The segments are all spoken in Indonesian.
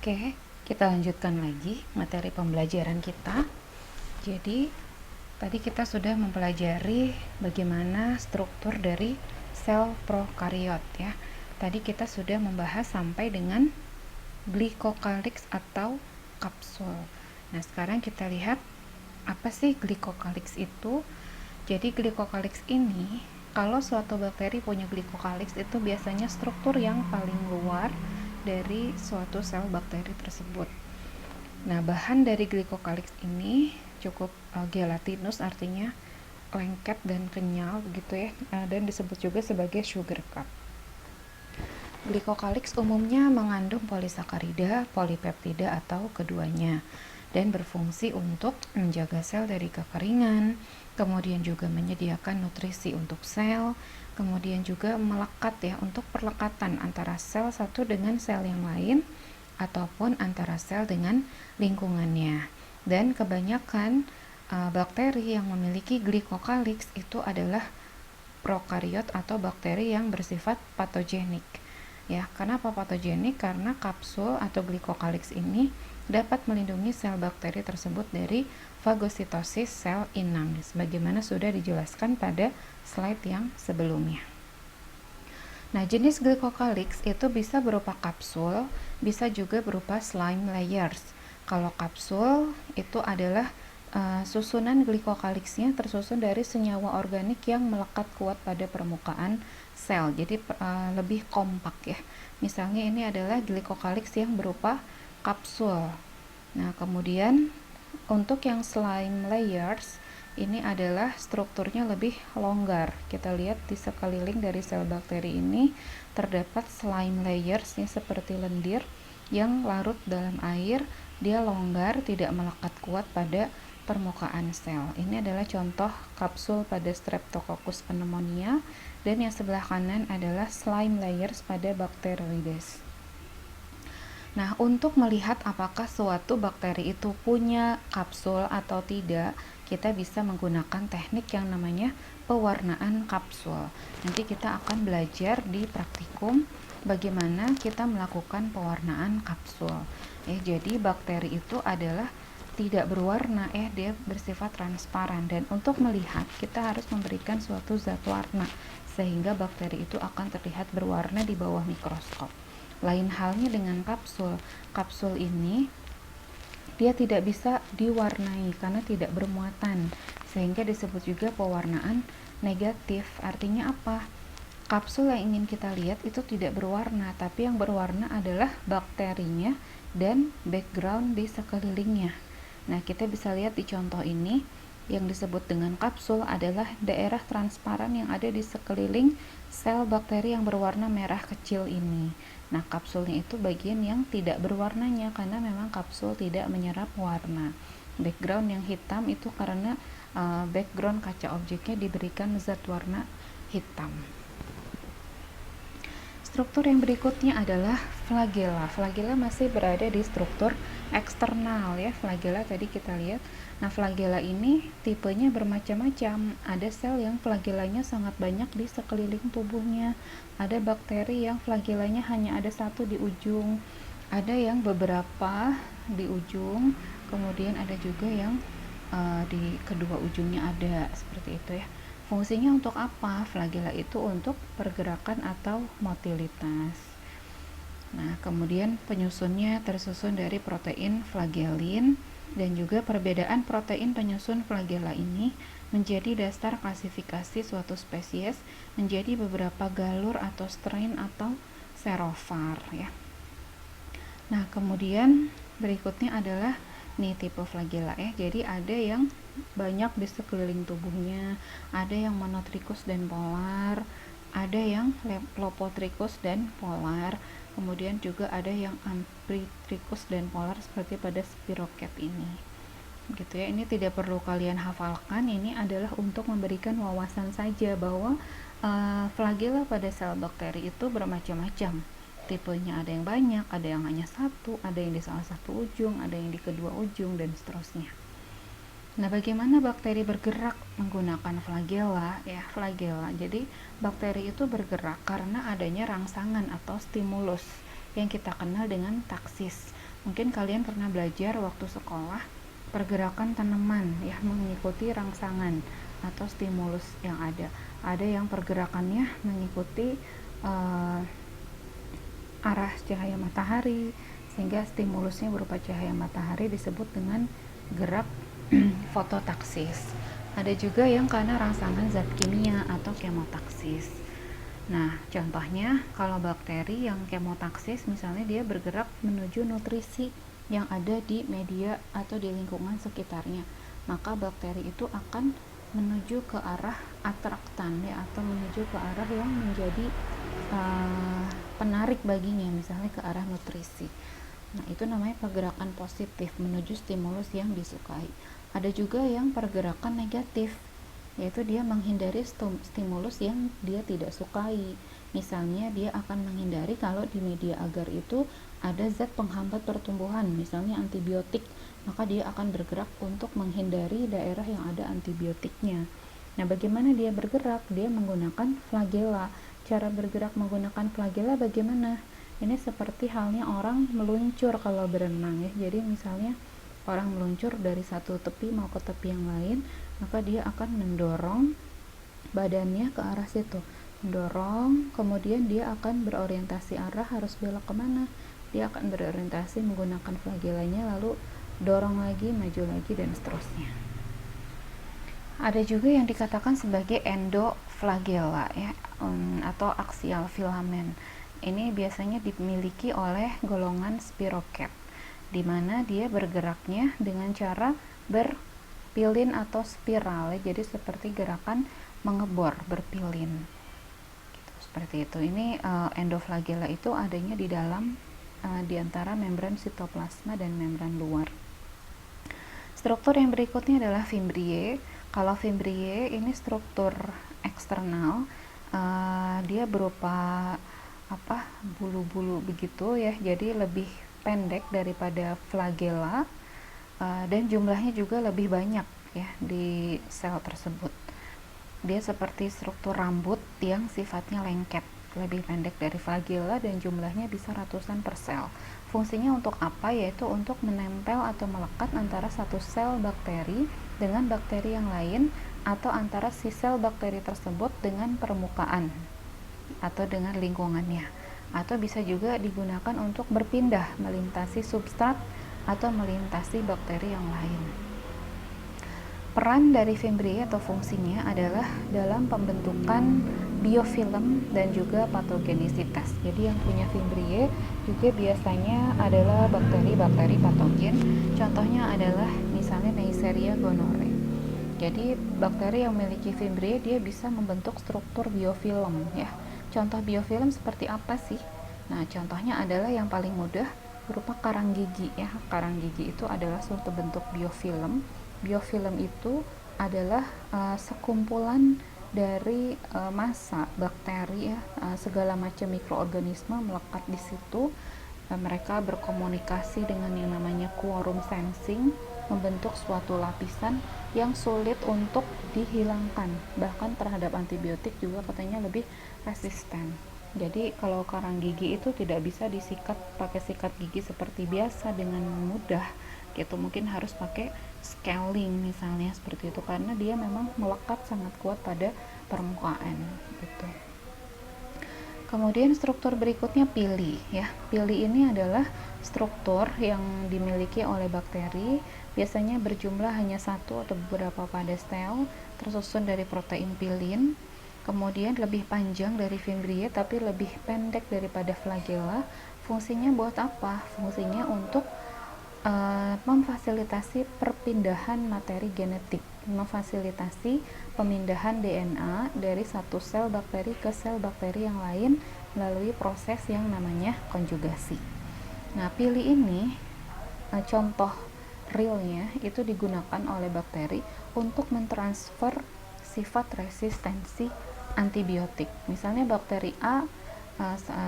Oke, kita lanjutkan lagi materi pembelajaran kita. Jadi, tadi kita sudah mempelajari bagaimana struktur dari sel prokariot ya. Tadi kita sudah membahas sampai dengan glikokalix atau kapsul. Nah, sekarang kita lihat apa sih glikokalix itu. Jadi, glikokalix ini kalau suatu bakteri punya glikokalix itu biasanya struktur yang paling luar dari suatu sel bakteri tersebut. Nah, bahan dari glikokalix ini cukup gelatinous, artinya lengket dan kenyal begitu ya, dan disebut juga sebagai sugar cup. Glikokalix umumnya mengandung polisakarida, polipeptida atau keduanya dan berfungsi untuk menjaga sel dari kekeringan, kemudian juga menyediakan nutrisi untuk sel, kemudian juga melekat ya untuk perlekatan antara sel satu dengan sel yang lain ataupun antara sel dengan lingkungannya. Dan kebanyakan bakteri yang memiliki glikokalix itu adalah prokariot atau bakteri yang bersifat patogenik. Ya, kenapa patogenik? Karena kapsul atau glikokalix ini dapat melindungi sel bakteri tersebut dari fagositosis sel inang, sebagaimana sudah dijelaskan pada slide yang sebelumnya. Nah, jenis glikokalix itu bisa berupa kapsul, bisa juga berupa slime layers. Kalau kapsul itu adalah susunan glikokalixnya tersusun dari senyawa organik yang melekat kuat pada permukaan sel, jadi lebih kompak ya. Misalnya ini adalah glikokalix yang berupa kapsul. Nah, kemudian untuk yang slime layers ini adalah strukturnya lebih longgar. Kita lihat di sekeliling dari sel bakteri ini terdapat slime layers yang seperti lendir yang larut dalam air. Dia longgar, tidak melekat kuat pada permukaan sel. Ini adalah contoh kapsul pada Streptococcus pneumonia, dan yang sebelah kanan adalah slime layers pada Bacteroides. Nah, untuk melihat apakah suatu bakteri itu punya kapsul atau tidak, kita bisa menggunakan teknik yang namanya pewarnaan kapsul. Nanti kita akan belajar di praktikum bagaimana kita melakukan pewarnaan kapsul. Jadi bakteri itu adalah tidak berwarna, dia bersifat transparan, dan untuk melihat kita harus memberikan suatu zat warna sehingga bakteri itu akan terlihat berwarna di bawah mikroskop. Lain halnya dengan kapsul. Kapsul ini dia tidak bisa diwarnai karena tidak bermuatan, sehingga disebut juga pewarnaan negatif. Artinya apa? Kapsul yang ingin kita lihat itu tidak berwarna, tapi yang berwarna adalah bakterinya dan background di sekelilingnya. Nah, kita bisa lihat di contoh ini, yang disebut dengan kapsul adalah daerah transparan yang ada di sekeliling sel bakteri yang berwarna merah kecil ini. Nah, kapsulnya itu bagian yang tidak berwarnanya karena memang kapsul tidak menyerap warna. Background yang hitam itu karena background kaca objeknya diberikan zat warna hitam. Struktur yang berikutnya adalah flagella. Flagella masih berada di struktur eksternal ya. Flagella tadi kita lihat. Nah, flagella ini tipenya bermacam-macam. Ada sel yang flagellanya sangat banyak di sekeliling tubuhnya. Ada bakteri yang flagellanya hanya ada satu di ujung. Ada yang beberapa di ujung. Kemudian ada juga yang di kedua ujungnya ada, seperti itu ya. Fungsinya untuk apa? Flagella itu untuk pergerakan atau motilitas. Nah, kemudian penyusunnya tersusun dari protein flagellin, dan juga perbedaan protein penyusun flagella ini menjadi dasar klasifikasi suatu spesies menjadi beberapa galur atau strain atau serovar ya. Nah, kemudian berikutnya adalah tipe flagella ya. Jadi ada yang banyak di sekeliling tubuhnya, ada yang monotrikus dan polar, ada yang lopotrikus dan polar, kemudian juga ada yang amfitrikus dan polar seperti pada spiroket ini. Gitu ya. Ini tidak perlu kalian hafalkan, ini adalah untuk memberikan wawasan saja bahwa flagella pada sel bakteri itu bermacam-macam. Tipenya ada yang banyak, ada yang hanya satu, ada yang di salah satu ujung, ada yang di kedua ujung, dan seterusnya. Nah, bagaimana bakteri bergerak menggunakan flagella ya? Flagella. Jadi, bakteri itu bergerak karena adanya rangsangan atau stimulus. yang kita kenal dengan taksis. Mungkin kalian pernah belajar waktu sekolah pergerakan tanaman ya, mengikuti rangsangan atau stimulus yang ada. Ada yang pergerakannya mengikuti arah cahaya matahari, sehingga stimulusnya berupa cahaya matahari disebut dengan gerak fototaksis. Ada juga yang karena rangsangan zat kimia atau kemotaksis. Nah, contohnya kalau bakteri yang kemotaksis, misalnya dia bergerak menuju nutrisi yang ada di media atau di lingkungan sekitarnya, maka bakteri itu akan menuju ke arah atraktan ya, atau menuju ke arah yang menjadi penarik baginya, misalnya ke arah nutrisi. Nah, itu namanya pergerakan positif menuju stimulus yang disukai. Ada juga yang pergerakan negatif, yaitu dia menghindari stimulus yang dia tidak sukai. Misalnya dia akan menghindari kalau di media agar itu ada zat penghambat pertumbuhan, misalnya antibiotik, maka dia akan bergerak untuk menghindari daerah yang ada antibiotiknya. Nah, bagaimana dia bergerak? Dia menggunakan flagela. Cara bergerak menggunakan flagela bagaimana? Ini seperti halnya orang meluncur kalau berenang ya. Jadi misalnya orang meluncur dari satu tepi mau ke tepi yang lain, maka dia akan mendorong badannya ke arah situ, mendorong, kemudian dia akan berorientasi arah harus belok kemana, dia akan berorientasi menggunakan flagelanya, lalu dorong lagi, maju lagi, dan seterusnya. Ada juga yang dikatakan sebagai endoflagella ya, atau axial filamen. Ini biasanya dimiliki oleh golongan spiroket, di mana dia bergeraknya dengan cara berpilin atau spiral ya, jadi seperti gerakan mengebor, berpilin gitu, seperti itu. Ini endoflagella itu adanya di dalam di antara membran sitoplasma dan membran luar. Struktur yang berikutnya adalah fimbriae. Kalau fimbriae ini struktur eksternal, dia berupa bulu-bulu begitu ya, jadi lebih pendek daripada flagella, dan jumlahnya juga lebih banyak ya di sel tersebut. Dia seperti struktur rambut yang sifatnya lengket, lebih pendek dari flagella dan jumlahnya bisa ratusan per sel. Fungsinya untuk apa? Yaitu untuk menempel atau melekat antara satu sel bakteri dengan bakteri yang lain, atau antara si sel bakteri tersebut dengan permukaan atau dengan lingkungannya, atau bisa juga digunakan untuk berpindah melintasi substrat atau melintasi bakteri yang lain. Peran dari fimbriae atau fungsinya adalah dalam pembentukan biofilm dan juga patogenisitas. Jadi yang punya fimbriae juga biasanya adalah bakteri-bakteri patogen. Contohnya adalah misalnya Neisseria gonorrhoeae. Jadi bakteri yang memiliki fimbriae dia bisa membentuk struktur biofilm ya. Contoh biofilm seperti apa sih? Nah, contohnya adalah yang paling mudah berupa karang gigi ya. Karang gigi itu adalah suatu bentuk biofilm. Biofilm itu adalah sekumpulan dari massa bakteri ya, segala macam mikroorganisme melekat di situ. Mereka berkomunikasi dengan yang namanya quorum sensing, membentuk suatu lapisan yang sulit untuk dihilangkan, bahkan terhadap antibiotik juga katanya lebih resisten. Jadi kalau karang gigi itu tidak bisa disikat pakai sikat gigi seperti biasa dengan mudah gitu, mungkin harus pakai scaling misalnya seperti itu, karena dia memang melekat sangat kuat pada permukaan gitu. Kemudian struktur berikutnya pili ya. Pili ini adalah struktur yang dimiliki oleh bakteri, biasanya berjumlah hanya satu atau beberapa pada sel, tersusun dari protein pilin. Kemudian lebih panjang dari fimbriae tapi lebih pendek daripada flagella. Fungsinya buat apa? Fungsinya untuk memfasilitasi perpindahan materi genetik, memfasilitasi pemindahan DNA dari satu sel bakteri ke sel bakteri yang lain melalui proses yang namanya konjugasi. Nah, pili ini contoh realnya itu digunakan oleh bakteri untuk mentransfer sifat resistensi antibiotik. Misalnya bakteri A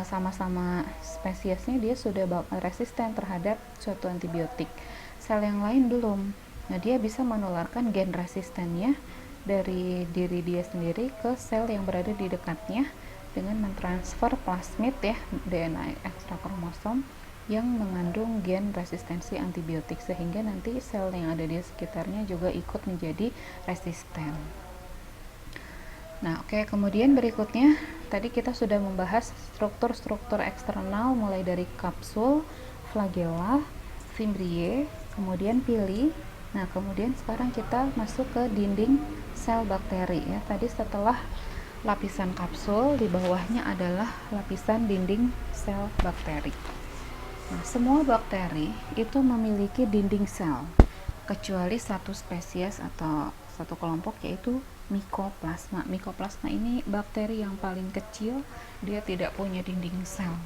sama-sama spesiesnya dia sudah resisten terhadap suatu antibiotik, sel yang lain belum. Nah, dia bisa menularkan gen resistennya dari diri dia sendiri ke sel yang berada di dekatnya, dengan mentransfer plasmid ya, DNA ekstra kromosom yang mengandung gen resistensi antibiotik, sehingga nanti sel yang ada di sekitarnya juga ikut menjadi resisten. Nah, oke, kemudian berikutnya tadi kita sudah membahas struktur-struktur eksternal mulai dari kapsul, flagella, fimbriae, kemudian pili. Nah, kemudian sekarang kita masuk ke dinding sel bakteri ya. Tadi setelah lapisan kapsul, di bawahnya adalah lapisan dinding sel bakteri. Nah, semua bakteri itu memiliki dinding sel, kecuali satu spesies atau satu kelompok, yaitu Mycoplasma. Mycoplasma ini bakteri yang paling kecil, dia tidak punya dinding sel.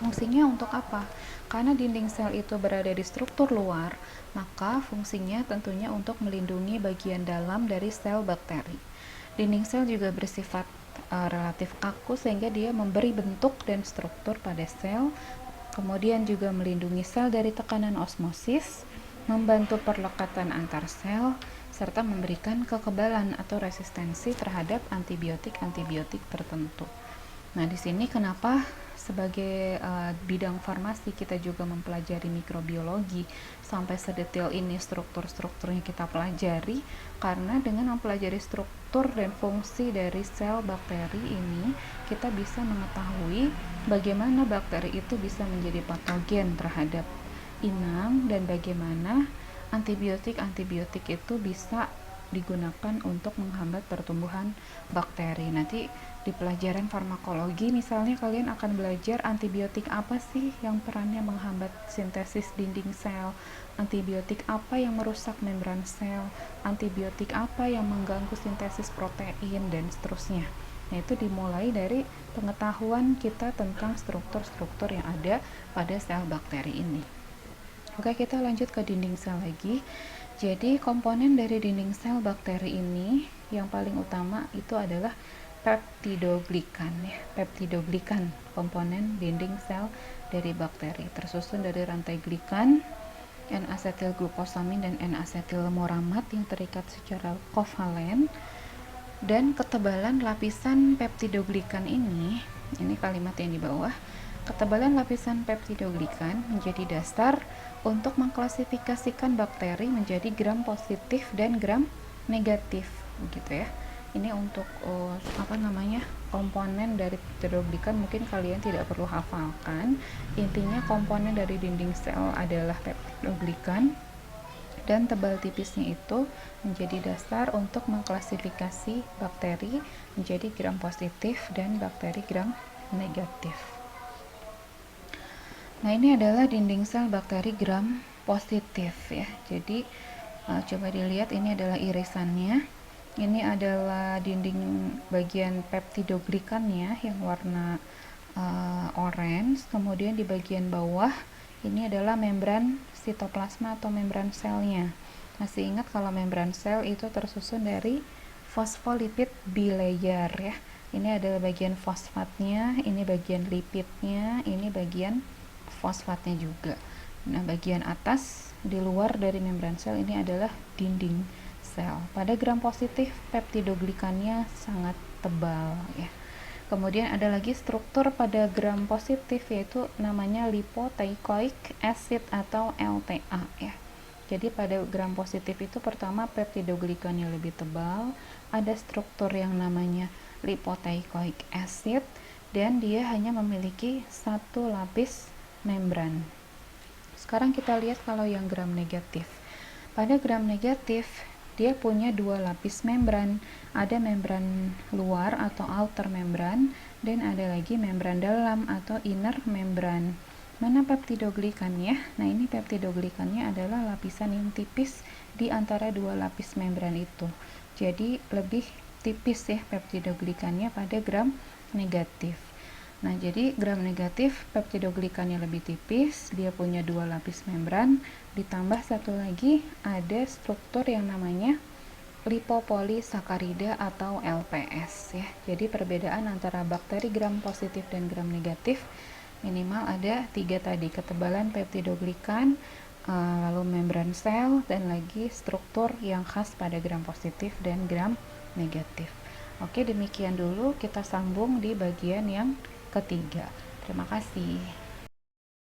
Fungsinya untuk apa? Karena dinding sel itu berada di struktur luar, maka fungsinya tentunya untuk melindungi bagian dalam dari sel bakteri. Dinding sel juga bersifat relatif kaku, sehingga dia memberi bentuk dan struktur pada sel, kemudian juga melindungi sel dari tekanan osmosis, membantu perlekatan antar sel, serta memberikan kekebalan atau resistensi terhadap antibiotik-antibiotik tertentu. Nah, di sini kenapa sebagai bidang farmasi kita juga mempelajari mikrobiologi sampai sedetail ini struktur-strukturnya kita pelajari, karena dengan mempelajari struktur dan fungsi dari sel bakteri ini, kita bisa mengetahui bagaimana bakteri itu bisa menjadi patogen terhadap inang dan bagaimana antibiotik-antibiotik itu bisa digunakan untuk menghambat pertumbuhan bakteri. Nanti di pelajaran farmakologi misalnya kalian akan belajar antibiotik apa sih yang perannya menghambat sintesis dinding sel, antibiotik apa yang merusak membran sel, antibiotik apa yang mengganggu sintesis protein, dan seterusnya. Nah, itu dimulai dari pengetahuan kita tentang struktur-struktur yang ada pada sel bakteri ini. Oke, kita lanjut ke dinding sel lagi. Jadi komponen dari dinding sel bakteri ini yang paling utama itu adalah peptidoglikan ya. Peptidoglikan, komponen dinding sel dari bakteri, tersusun dari rantai glikan, N-asetilglukosamin dan N-asetilmoramat yang terikat secara kovalen. Dan ketebalan lapisan peptidoglikan ini kalimat yang di bawah, ketebalan lapisan peptidoglikan menjadi dasar untuk mengklasifikasikan bakteri menjadi gram positif dan gram negatif, begitu ya. Ini untuk komponen dari peptidoglikan mungkin kalian tidak perlu hafalkan. Intinya komponen dari dinding sel adalah peptidoglikan, dan tebal tipisnya itu menjadi dasar untuk mengklasifikasi bakteri menjadi gram positif dan bakteri gram negatif. Nah, ini adalah dinding sel bakteri gram positif ya. Jadi coba dilihat, ini adalah irisannya. Ini adalah dinding bagian peptidoglikannya yang warna orange. Kemudian di bagian bawah ini adalah membran sitoplasma atau membran selnya. Masih ingat kalau membran sel itu tersusun dari fosfolipid bilayer ya. Ini adalah bagian fosfatnya, ini bagian lipidnya, ini bagian fosfatnya juga. Nah, bagian atas di luar dari membran sel ini adalah dinding sel. Pada gram positif peptidoglikannya sangat tebal ya. Kemudian ada lagi struktur pada gram positif, yaitu namanya lipoteichoic acid atau LTA ya. Jadi pada gram positif itu pertama peptidoglikannya lebih tebal, ada struktur yang namanya lipoteichoic acid, dan dia hanya memiliki satu lapis membran. Sekarang kita lihat kalau yang gram negatif. Pada gram negatif dia punya dua lapis membran, ada membran luar atau outer membran, dan ada lagi membran dalam atau inner membran. Mana peptidoglikannya? Nah, ini peptidoglikannya adalah lapisan yang tipis di antara dua lapis membran itu. Jadi lebih tipis ya peptidoglikannya pada gram negatif. Nah, jadi gram negatif peptidoglikannya lebih tipis, dia punya dua lapis membran, ditambah satu lagi ada struktur yang namanya lipopolisakarida atau LPS ya. Jadi perbedaan antara bakteri gram positif dan gram negatif minimal ada tiga tadi, ketebalan peptidoglikan, lalu membran sel, dan lagi struktur yang khas pada gram positif dan gram negatif. Oke, demikian dulu, kita sambung di bagian yang ketiga. Terima kasih.